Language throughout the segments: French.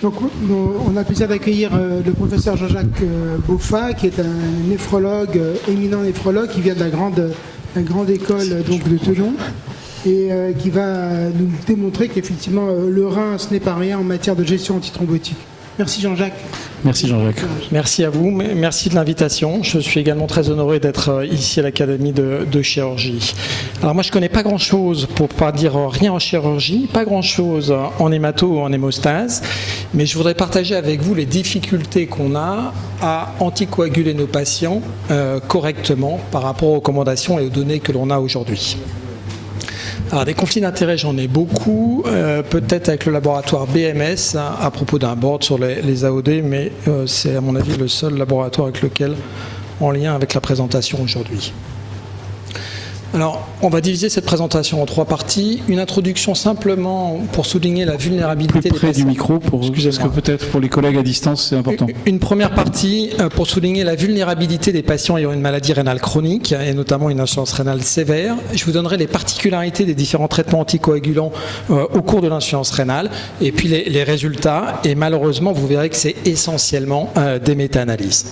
Donc, on a le plaisir d'accueillir le professeur Jean-Jacques Boffa, qui est un néphrologue, éminent néphrologue, qui vient de la grande école donc, de Thonon, et qui va nous démontrer qu'effectivement, le rein, ce n'est pas rien en matière de gestion antithrombotique. Merci Jean-Jacques. Merci Jean-Jacques. Merci à vous, merci de l'invitation. Je suis également très honoré d'être ici à l'Académie de chirurgie. Alors moi je ne connais pas grand-chose, pour ne pas dire rien en chirurgie, pas grand-chose en hémato ou en hémostase, mais je voudrais partager avec vous les difficultés qu'on a à anticoaguler nos patients correctement par rapport aux recommandations et aux données que l'on a aujourd'hui. Alors des conflits d'intérêts, j'en ai beaucoup, peut-être avec le laboratoire BMS à propos d'un board sur les AOD, mais c'est à mon avis le seul laboratoire avec lequel, en lien avec la présentation aujourd'hui. Alors, on va diviser cette présentation en 3 parties. Une introduction simplement pour souligner la vulnérabilité des patients. Près du micro, parce que peut-être pour les collègues à distance, c'est important. Une première partie pour souligner la vulnérabilité des patients ayant une maladie rénale chronique, et notamment une insuffisance rénale sévère. Je vous donnerai les particularités des différents traitements anticoagulants au cours de l'insuffisance rénale, et puis les résultats. Et malheureusement, vous verrez que c'est essentiellement des méta-analyses.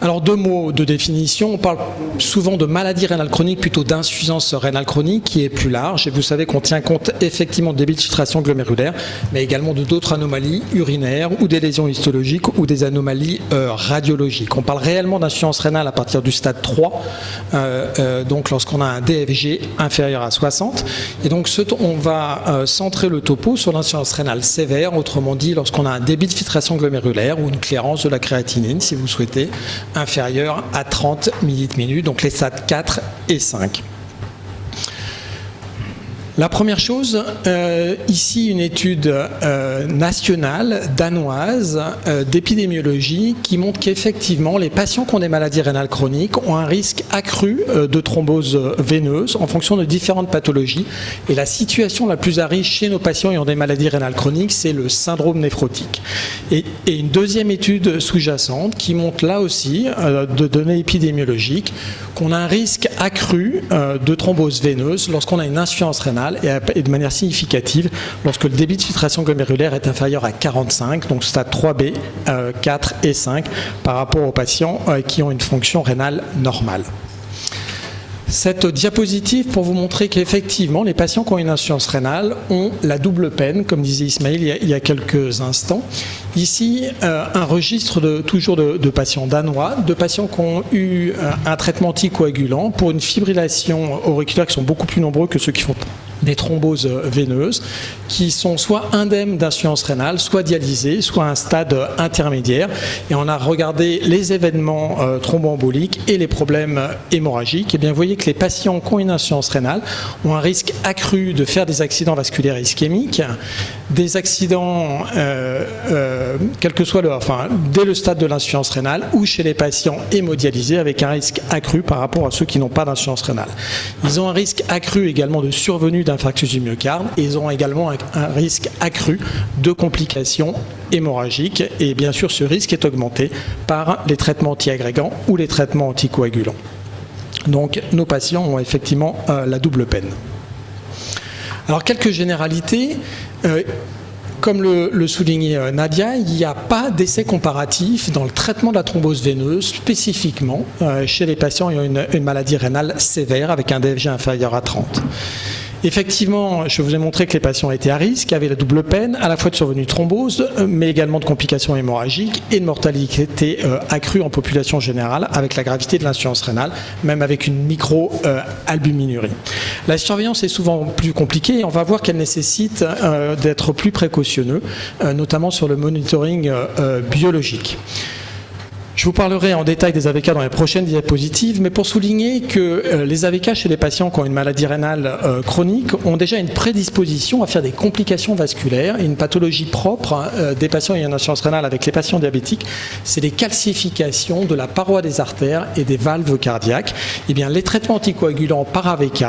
Alors 2 mots de définition, on parle souvent de maladie rénale chronique, plutôt d'insuffisance rénale chronique qui est plus large, et vous savez qu'on tient compte effectivement de débit de filtration glomérulaire, mais également d'autres anomalies urinaires ou des lésions histologiques ou des anomalies radiologiques. On parle réellement d'insuffisance rénale à partir du stade 3, donc lorsqu'on a un DFG inférieur à 60, et donc on va centrer le topo sur l'insuffisance rénale sévère, autrement dit lorsqu'on a un débit de filtration glomérulaire ou une clairance de la créatinine, si vous souhaitez, inférieur à 30 ml/min, donc les stades 4 et 5. La première chose, ici une étude nationale danoise d'épidémiologie qui montre qu'effectivement les patients qui ont des maladies rénales chroniques ont un risque accru de thrombose veineuse en fonction de différentes pathologies. Et la situation la plus à risque chez nos patients ayant des maladies rénales chroniques, c'est le syndrome néphrotique. Et une deuxième étude sous-jacente qui montre là aussi de données épidémiologiques qu'on a un risque accru de thrombose veineuse lorsqu'on a une insuffisance rénale et de manière significative lorsque le débit de filtration glomérulaire est inférieur à 45, donc stade 3B, 4 et 5, par rapport aux patients qui ont une fonction rénale normale. Cette diapositive pour vous montrer qu'effectivement les patients qui ont une insuffisance rénale ont la double peine, comme disait Ismaël il y a quelques instants. Ici, un registre toujours de patients danois, de patients qui ont eu un traitement anticoagulant pour une fibrillation auriculaire qui sont beaucoup plus nombreux que ceux qui font des thromboses veineuses, qui sont soit indemnes d'insuffisance rénale, soit dialysés, soit à un stade intermédiaire. Et on a regardé les événements thromboemboliques et les problèmes hémorragiques. Et bien, vous voyez que les patients qui ont une insuffisance rénale ont un risque accru de faire des accidents vasculaires ischémiques, des accidents, quel que soit dès le stade de l'insuffisance rénale, ou chez les patients hémodialysés avec un risque accru par rapport à ceux qui n'ont pas d'insuffisance rénale. Ils ont un risque accru également de survenue d'infarctus du myocarde, et ils ont également un risque accru de complications hémorragiques, et bien sûr ce risque est augmenté par les traitements antiagrégants ou les traitements anticoagulants. Donc nos patients ont effectivement la double peine. Alors quelques généralités. Comme le soulignait Nadia, il n'y a pas d'essai comparatif dans le traitement de la thrombose veineuse spécifiquement chez les patients ayant une maladie rénale sévère avec un DFG inférieur à 30. Effectivement, je vous ai montré que les patients étaient à risque, avaient la double peine, à la fois de survenue de thrombose, mais également de complications hémorragiques et de mortalité accrue en population générale avec la gravité de l'insuffisance rénale, même avec une micro-albuminurie. La surveillance est souvent plus compliquée et on va voir qu'elle nécessite d'être plus précautionneux, notamment sur le monitoring biologique. Je vous parlerai en détail des AVK dans les prochaines diapositives, mais pour souligner que les AVK chez les patients qui ont une maladie rénale chronique ont déjà une prédisposition à faire des complications vasculaires et une pathologie propre des patients ayant une insuffisance rénale avec les patients diabétiques, c'est les calcifications de la paroi des artères et des valves cardiaques. Eh bien, les traitements anticoagulants par AVK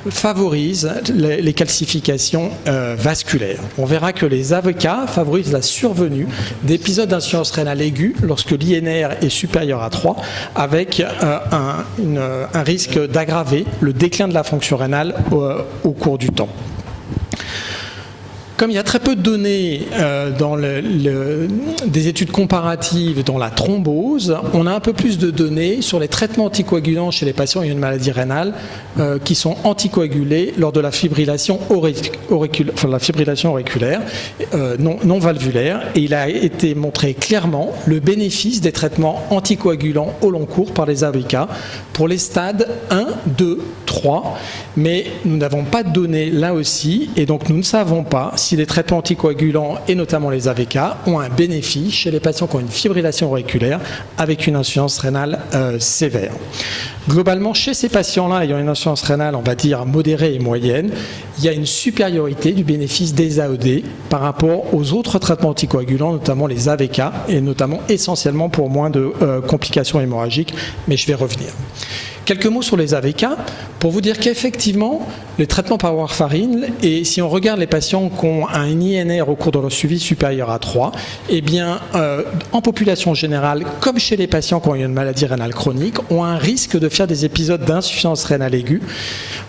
favorisent les calcifications vasculaires. On verra que les AVK favorisent la survenue d'épisodes d'insuffisance rénale aiguë lorsque l'INR est supérieur à 3, avec un risque d'aggraver le déclin de la fonction rénale au cours du temps. Comme il y a très peu de données dans des études comparatives dans la thrombose, on a un peu plus de données sur les traitements anticoagulants chez les patients ayant une maladie rénale qui sont anticoagulés lors de la fibrillation auriculaire non valvulaire. Et il a été montré clairement le bénéfice des traitements anticoagulants au long cours par les AVK pour les stades 1, 2, 3. Mais nous n'avons pas de données là aussi, et donc nous ne savons pas si les traitements anticoagulants, et notamment les AVK, ont un bénéfice chez les patients qui ont une fibrillation auriculaire avec une insuffisance rénale sévère. Globalement, chez ces patients-là ayant une insuffisance rénale, on va dire modérée et moyenne, il y a une supériorité du bénéfice des AED par rapport aux autres traitements anticoagulants, notamment les AVK, et notamment essentiellement pour moins de complications hémorragiques, mais je vais revenir. Quelques mots sur les AVK, pour vous dire qu'effectivement, les traitements par warfarine, et si on regarde les patients qui ont un INR au cours de leur suivi supérieur à 3, eh bien, en population générale, comme chez les patients qui ont une maladie rénale chronique, ont un risque de faire des épisodes d'insuffisance rénale aiguë,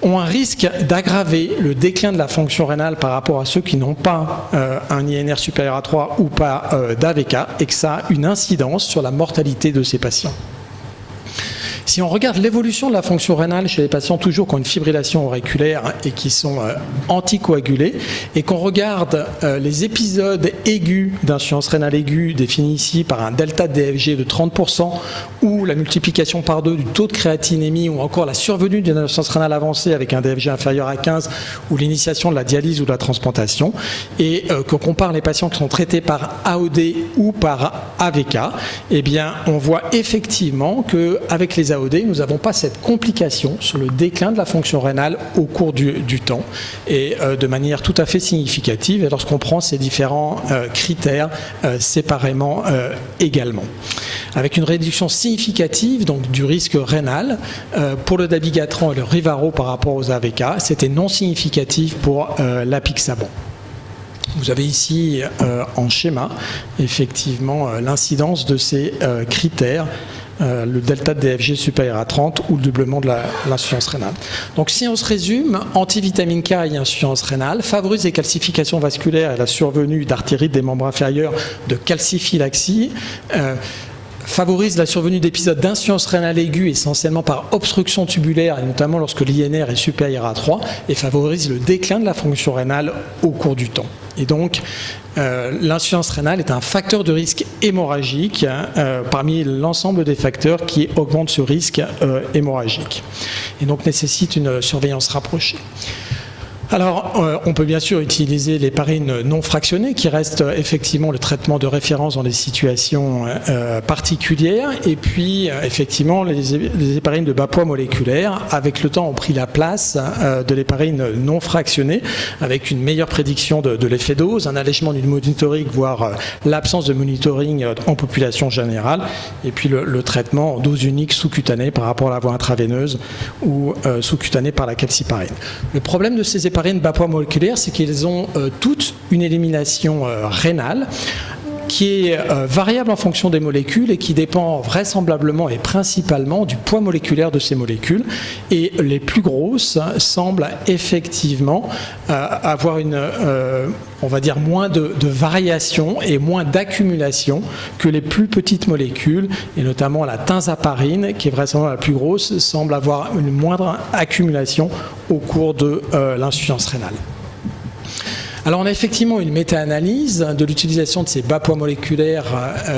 ont un risque d'aggraver le déclin de la fonction rénale par rapport à ceux qui n'ont pas un INR supérieur à 3 ou pas d'AVK, et que ça a une incidence sur la mortalité de ces patients. Si on regarde l'évolution de la fonction rénale chez les patients toujours qui ont une fibrillation auriculaire et qui sont anticoagulés, et qu'on regarde les épisodes aigus d'insuffisance rénale aiguë définis ici par un delta de DFG de 30% ou la multiplication par 2 du taux de créatinémie ou encore la survenue d'une insuffisance rénale avancée avec un DFG inférieur à 15 ou l'initiation de la dialyse ou de la transplantation, et qu'on compare les patients qui sont traités par AOD ou par AVK, eh bien on voit effectivement qu'avec les AOD, nous n'avons pas cette complication sur le déclin de la fonction rénale au cours du temps et de manière tout à fait significative, et lorsqu'on prend ces différents critères séparément également. Avec une réduction significative donc, du risque rénal pour le dabigatran et le Rivaro par rapport aux AVK, c'était non significatif pour l'apixaban. Vous avez ici en schéma effectivement l'incidence de ces critères, le delta de DFG supérieur à 30 ou le doublement de l'insuffisance rénale. Donc si on se résume, antivitamine K et insuffisance rénale favorisent les calcifications vasculaires et la survenue d'artérite des membres inférieurs, de calciphylaxie, favorise la survenue d'épisodes d'insuffisance rénale aiguë essentiellement par obstruction tubulaire et notamment lorsque l'INR est supérieur à 3, et favorise le déclin de la fonction rénale au cours du temps. Et donc, l'insuffisance rénale est un facteur de risque hémorragique parmi l'ensemble des facteurs qui augmentent ce risque hémorragique. Et donc nécessite une surveillance rapprochée. Alors, on peut bien sûr utiliser l'héparine non fractionnée, qui reste effectivement le traitement de référence dans des situations particulières. Et puis, effectivement, les héparines de bas poids moléculaire, avec le temps, ont pris la place de l'héparine non fractionnée, avec une meilleure prédiction de l'effet dose, un allègement du monitoring, voire l'absence de monitoring en population générale, et puis le traitement en dose unique sous-cutanée par rapport à la voie intraveineuse ou sous-cutanée par la capsiparine. Le problème de ces héparines bas poids moléculaire, c'est qu'ils ont toutes une élimination rénale qui est variable en fonction des molécules et qui dépend vraisemblablement et principalement du poids moléculaire de ces molécules. Et les plus grosses semblent effectivement avoir on va dire moins de variation et moins d'accumulation que les plus petites molécules, et notamment la tinzaparine, qui est vraisemblablement la plus grosse, semble avoir une moindre accumulation au cours de l'insuffisance rénale. Alors on a effectivement une méta-analyse de l'utilisation de ces bas poids moléculaires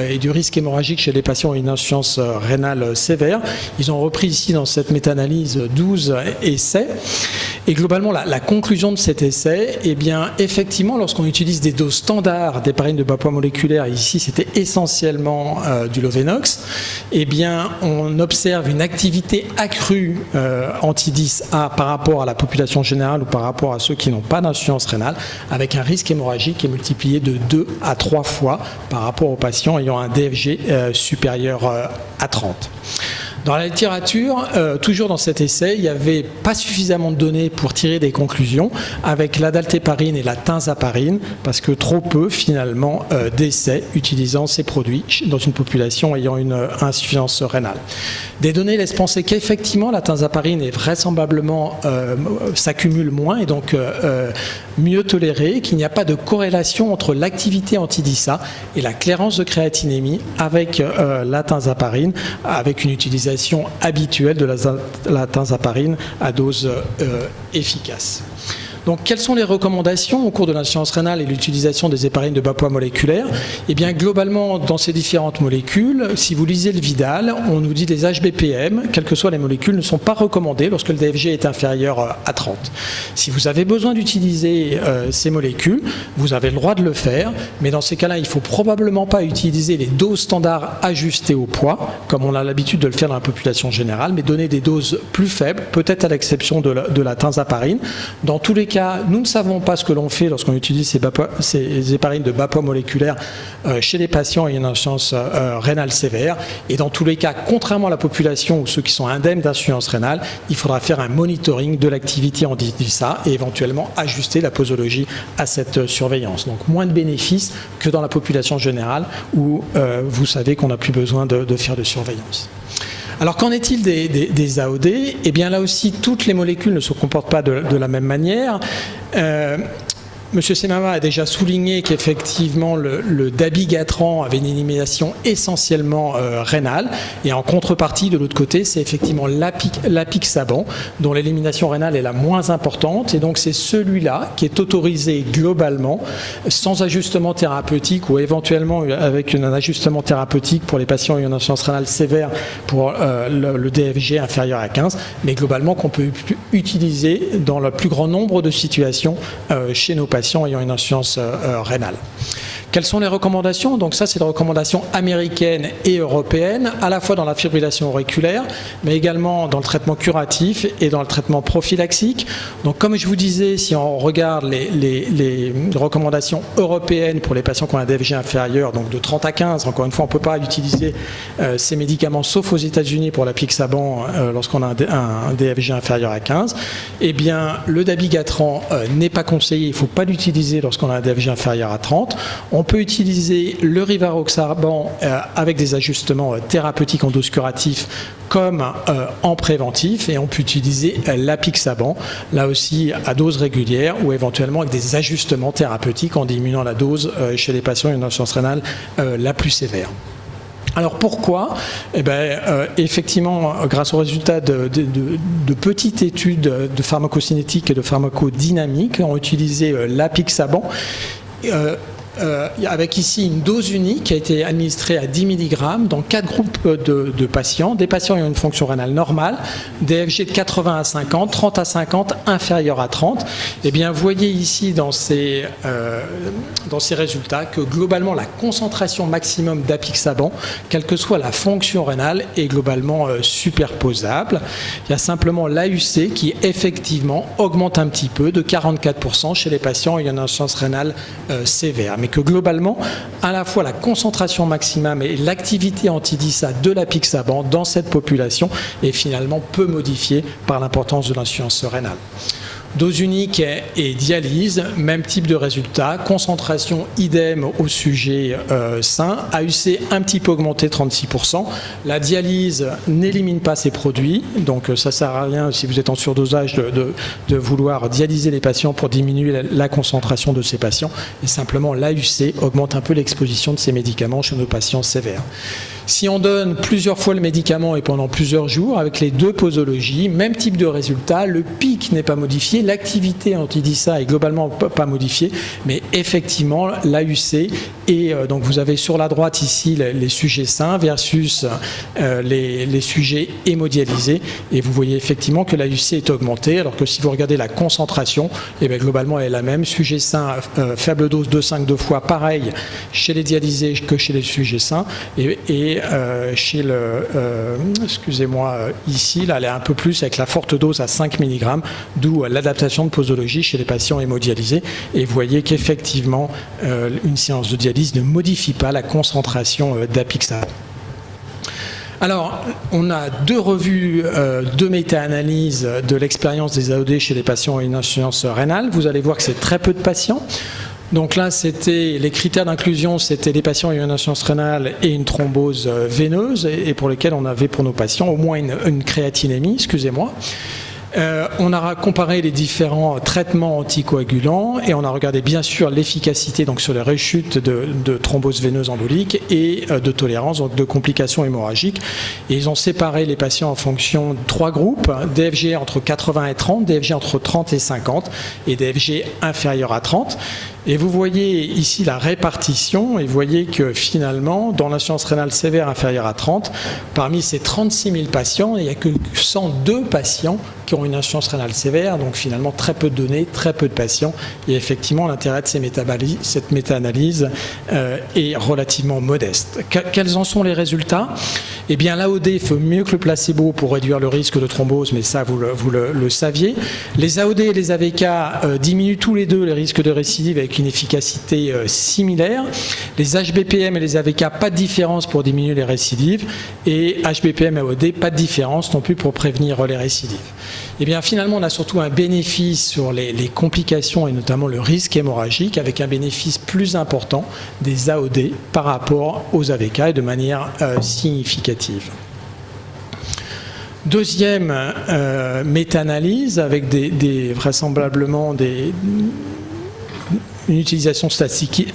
et du risque hémorragique chez les patients ayant une insuffisance rénale sévère. Ils ont repris ici dans cette méta-analyse 12 essais. Et globalement, la conclusion de cet essai, eh bien, effectivement, lorsqu'on utilise des doses standards d'héparine de bas poids moléculaire, ici c'était essentiellement du Lovenox, eh bien, on observe une activité accrue anti-10A par rapport à la population générale ou par rapport à ceux qui n'ont pas d'insuffisance rénale, avec un risque hémorragique qui est multiplié de 2 à 3 fois par rapport aux patients ayant un DFG supérieur à 30. Dans la littérature, toujours dans cet essai, il n'y avait pas suffisamment de données pour tirer des conclusions avec l'adaltéparine et la tinzaparine, parce que trop peu finalement d'essais utilisant ces produits dans une population ayant une insuffisance rénale. Des données laissent penser qu'effectivement la tinzaparine est vraisemblablement s'accumule moins et donc mieux tolérée, qu'il n'y a pas de corrélation entre l'activité anti-DISA et la clairance de créatinémie avec la tinzaparine, avec une utilisation habituelle de la tinzaparine à dose efficace. Donc, quelles sont les recommandations au cours de l'insuffisance rénale et l'utilisation des héparines de bas poids moléculaires ? Eh bien, globalement, dans ces différentes molécules, si vous lisez le Vidal, on nous dit que les HBPM, quelles que soient les molécules, ne sont pas recommandées lorsque le DFG est inférieur à 30. Si vous avez besoin d'utiliser ces molécules, vous avez le droit de le faire, mais dans ces cas-là, il ne faut probablement pas utiliser les doses standards ajustées au poids, comme on a l'habitude de le faire dans la population générale, mais donner des doses plus faibles, peut-être à l'exception de la tinzaparine. Dans tous les cas, nous ne savons pas ce que l'on fait lorsqu'on utilise ces héparines de bas poids moléculaire chez les patients ayant une insuffisance rénale sévère. Et dans tous les cas, contrairement à la population ou ceux qui sont indemnes d'insuffisance rénale, il faudra faire un monitoring de l'activité en DISA et éventuellement ajuster la posologie à cette surveillance. Donc moins de bénéfices que dans la population générale où vous savez qu'on n'a plus besoin de faire de surveillance. Alors qu'en est-il des AOD ? Eh bien là aussi, toutes les molécules ne se comportent pas de la même manière. Monsieur Semama a déjà souligné qu'effectivement le dabigatran avait une élimination essentiellement rénale et en contrepartie de l'autre côté c'est effectivement l'apixaban dont l'élimination rénale est la moins importante et donc c'est celui-là qui est autorisé globalement sans ajustement thérapeutique ou éventuellement avec un ajustement thérapeutique pour les patients ayant une insuffisance rénale sévère pour le DFG inférieur à 15 mais globalement qu'on peut utiliser dans le plus grand nombre de situations chez nos patients ayant une insuffisance rénale. Quelles sont les recommandations ? Donc ça, c'est des recommandations américaines et européennes, à la fois dans la fibrillation auriculaire, mais également dans le traitement curatif et dans le traitement prophylaxique. Donc comme je vous disais, si on regarde les recommandations européennes pour les patients qui ont un DFG inférieur, donc de 30 à 15, encore une fois, on ne peut pas utiliser ces médicaments, sauf aux États-Unis pour l'apixaban lorsqu'on a un DFG inférieur à 15. Eh bien, le dabigatran n'est pas conseillé, il ne faut pas l'utiliser lorsqu'on a un DFG inférieur à 30. On peut utiliser le rivaroxaban avec des ajustements thérapeutiques en dose curatif comme en préventif et on peut utiliser l'apixaban, là aussi à dose régulière ou éventuellement avec des ajustements thérapeutiques en diminuant la dose chez les patients ayant une insuffisance rénale la plus sévère. Alors pourquoi ? Eh bien, effectivement, grâce aux résultats de petites études de pharmacocinétique et de pharmacodynamique, on a utilisé l'apixaban. Avec ici une dose unique qui a été administrée à 10 mg dans 4 groupes de patients, des patients ayant une fonction rénale normale, DFG de 80 à 50, 30 à 50, inférieur à 30. Eh bien, vous voyez ici dans ces résultats que globalement la concentration maximum d'apixaban, quelle que soit la fonction rénale, est globalement superposable. Il y a simplement l'AUC qui effectivement augmente un petit peu de 44% chez les patients ayant une insuffisance rénale sévère. Mais que globalement, à la fois la concentration maximum et l'activité anti-DISA de l'apixaban dans cette population est finalement peu modifiée par l'importance de l'insuffisance rénale. Dose unique et dialyse, même type de résultat, concentration idem au sujet sain, AUC un petit peu augmenté 36%. La dialyse n'élimine pas ces produits, donc ça ne sert à rien si vous êtes en surdosage de vouloir dialyser les patients pour diminuer la concentration de ces patients. Et simplement l'AUC augmente un peu l'exposition de ces médicaments chez nos patients sévères. Si on donne plusieurs fois le médicament et pendant plusieurs jours, avec les deux posologies, même type de résultat, le pic n'est pas modifié, l'activité anti-DISA est globalement pas modifiée, mais effectivement l'AUC, et donc vous avez sur la droite ici les sujets sains versus les sujets hémodialysés, et vous voyez effectivement que l'AUC est augmentée, alors que si vous regardez la concentration, eh bien, globalement elle est la même, sujet sain, faible dose 2,5 fois, pareil chez les dialysés que chez les sujets sains, et chez ici, là, elle est un peu plus avec la forte dose à 5 mg, d'où l'adaptation de posologie chez les patients hémodialysés. Et vous voyez qu'effectivement, une séance de dialyse ne modifie pas la concentration d'apixaban. Alors, on a 2 revues de méta-analyse de l'expérience des AOD chez les patients ayant une insuffisance rénale. Vous allez voir que c'est très peu de patients. Donc là, c'était les critères d'inclusion, c'était les patients ayant une insuffisance rénale et une thrombose veineuse, et pour lesquels on avait pour nos patients au moins une créatinémie, excusez-moi. On a comparé les différents traitements anticoagulants et on a regardé bien sûr l'efficacité donc sur les rechutes de thrombose veineuse embolique et de tolérance, donc de complications hémorragiques. Et ils ont séparé les patients en fonction de 3 groupes, DFG entre 80 et 30, DFG entre 30 et 50 et DFG inférieur à 30. Et vous voyez ici la répartition, et vous voyez que finalement, dans l'insuffisance rénale sévère inférieure à 30, parmi ces 36 000 patients, il n'y a que 102 patients qui ont une insuffisance rénale sévère, donc finalement très peu de données, très peu de patients, et effectivement l'intérêt de cette méta-analyse est relativement modeste. Quels en sont les résultats? Eh bien l'AOD fait mieux que le placebo pour réduire le risque de thrombose, mais ça vous le saviez. Les AOD et les AVK diminuent tous les deux les risques de récidive avec une efficacité similaire. Les HBPM et les AVK, pas de différence pour diminuer les récidives, et HBPM et AOD, pas de différence non plus pour prévenir les récidives. Et bien finalement, on a surtout un bénéfice sur les complications et notamment le risque hémorragique, avec un bénéfice plus important des AOD par rapport aux AVK et de manière significative. Deuxième méta-analyse avec vraisemblablement une utilisation statistique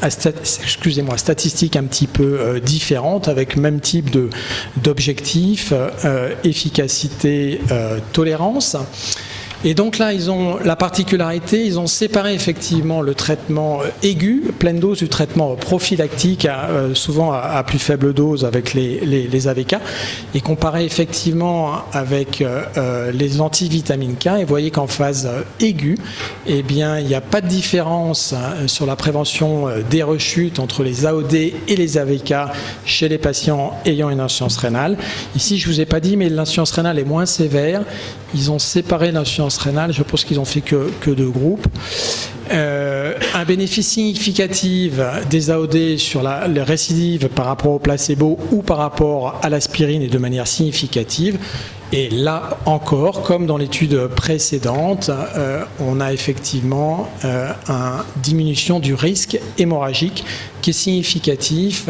un petit peu différente, avec même type d'objectifs, efficacité, tolérance. Et donc là, ils ont la particularité, ils ont séparé effectivement le traitement aigu, pleine dose, du traitement prophylactique, souvent à plus faible dose avec les AVK, et comparé effectivement avec les antivitamines K. Et vous voyez qu'en phase aiguë, eh bien, il n'y a pas de différence sur la prévention des rechutes entre les AOD et les AVK chez les patients ayant une insuffisance rénale. Ici, je ne vous ai pas dit, mais l'insuffisance rénale est moins sévère. Ils ont séparé l'insuffisance rénale, je pense qu'ils ont fait que 2 groupes. Un bénéfice significatif des AOD sur les récidives par rapport au placebo ou par rapport à l'aspirine et de manière significative. Et là encore, comme dans l'étude précédente, on a effectivement une diminution du risque hémorragique qui est significatif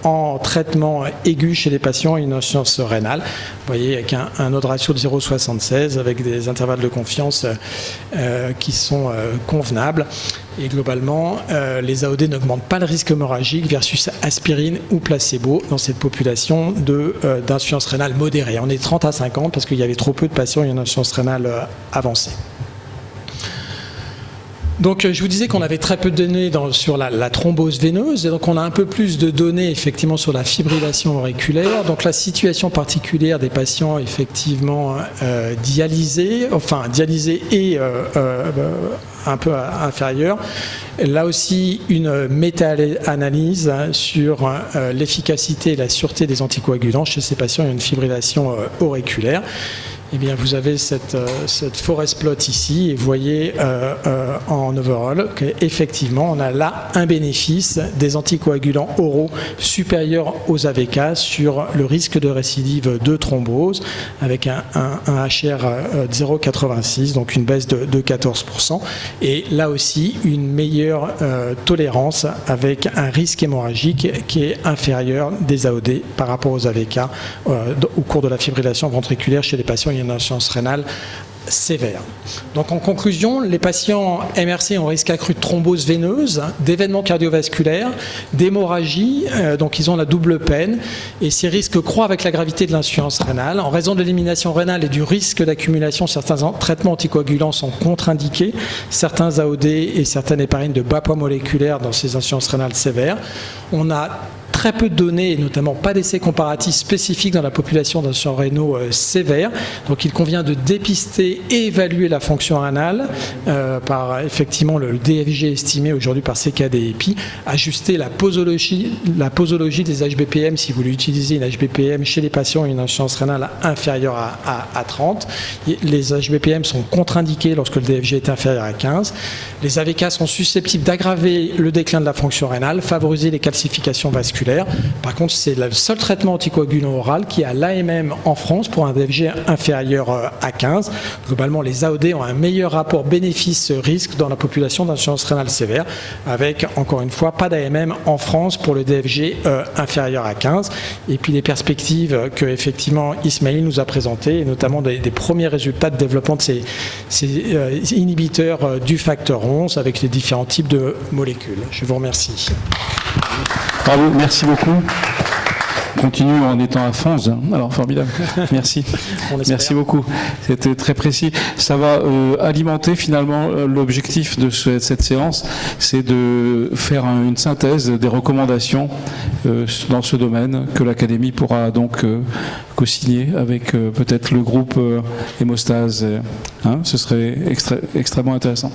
en traitement aigu chez les patients ayant une insuffisance rénale. Vous voyez, avec un odds ratio de 0,76 avec des intervalles de confiance qui sont convenables. Et globalement, les AOD n'augmentent pas le risque hémorragique versus aspirine ou placebo dans cette population d'insuffisance rénale modérée. On est 30 à 50 parce qu'il y avait trop peu de patients ayant une insuffisance rénale avancée. Donc je vous disais qu'on avait très peu de données sur la thrombose veineuse, et donc on a un peu plus de données effectivement sur la fibrillation auriculaire. Donc la situation particulière des patients effectivement dialysés et un peu inférieurs. Là aussi, une méta-analyse sur l'efficacité et la sûreté des anticoagulants chez ces patients ayant une fibrillation auriculaire. Eh bien, vous avez cette forest plot ici, et vous voyez en overall qu'effectivement, on a là un bénéfice des anticoagulants oraux supérieurs aux AVK sur le risque de récidive de thrombose, avec un HR de 0,86, donc une baisse de 14%, et là aussi une meilleure tolérance avec un risque hémorragique qui est inférieur des AOD par rapport aux AVK au cours de la fibrillation ventriculaire chez les patients ayant une insuffisance rénale sévère. Donc en conclusion, les patients MRC ont un risque accru de thrombose veineuse, d'événements cardiovasculaires, d'hémorragie, donc ils ont la double peine, et ces risques croient avec la gravité de l'insuffisance rénale. En raison de l'élimination rénale et du risque d'accumulation, certains traitements anticoagulants sont contre-indiqués, certains AOD et certaines héparines de bas poids moléculaire dans ces insuffisances rénales sévères. On a très peu de données, et notamment pas d'essais comparatifs spécifiques dans la population d'insuffisants rénaux sévères. Donc il convient de dépister et évaluer la fonction rénale par effectivement le DFG estimé aujourd'hui par CKD-EPI, ajuster la posologie des HBPM si vous voulez utiliser une HBPM chez les patients ayant une insuffisance rénale inférieure à 30. Les HBPM sont contre-indiqués lorsque le DFG est inférieur à 15. Les AVK sont susceptibles d'aggraver le déclin de la fonction rénale, favoriser les calcifications vasculaires, cardiovasculaire. Par contre, c'est le seul traitement anticoagulant oral qui a l'AMM en France pour un DFG inférieur à 15. Globalement, les AOD ont un meilleur rapport bénéfice-risque dans la population d'insuffisance rénale sévère, avec, encore une fois, pas d'AMM en France pour le DFG inférieur à 15. Et puis les perspectives que, effectivement, Ismail nous a présentées, et notamment des premiers résultats de développement de ces inhibiteurs du facteur 11 avec les différents types de molécules. Je vous remercie. Bravo, merci beaucoup. Continue en étant à fond, hein. Alors formidable. Merci. Merci beaucoup. C'était très précis. Ça va alimenter finalement l'objectif de cette séance, c'est de faire une synthèse des recommandations dans ce domaine que l'Académie pourra donc co-signer avec peut-être le groupe Hémostase. Hein, ce serait extrêmement intéressant.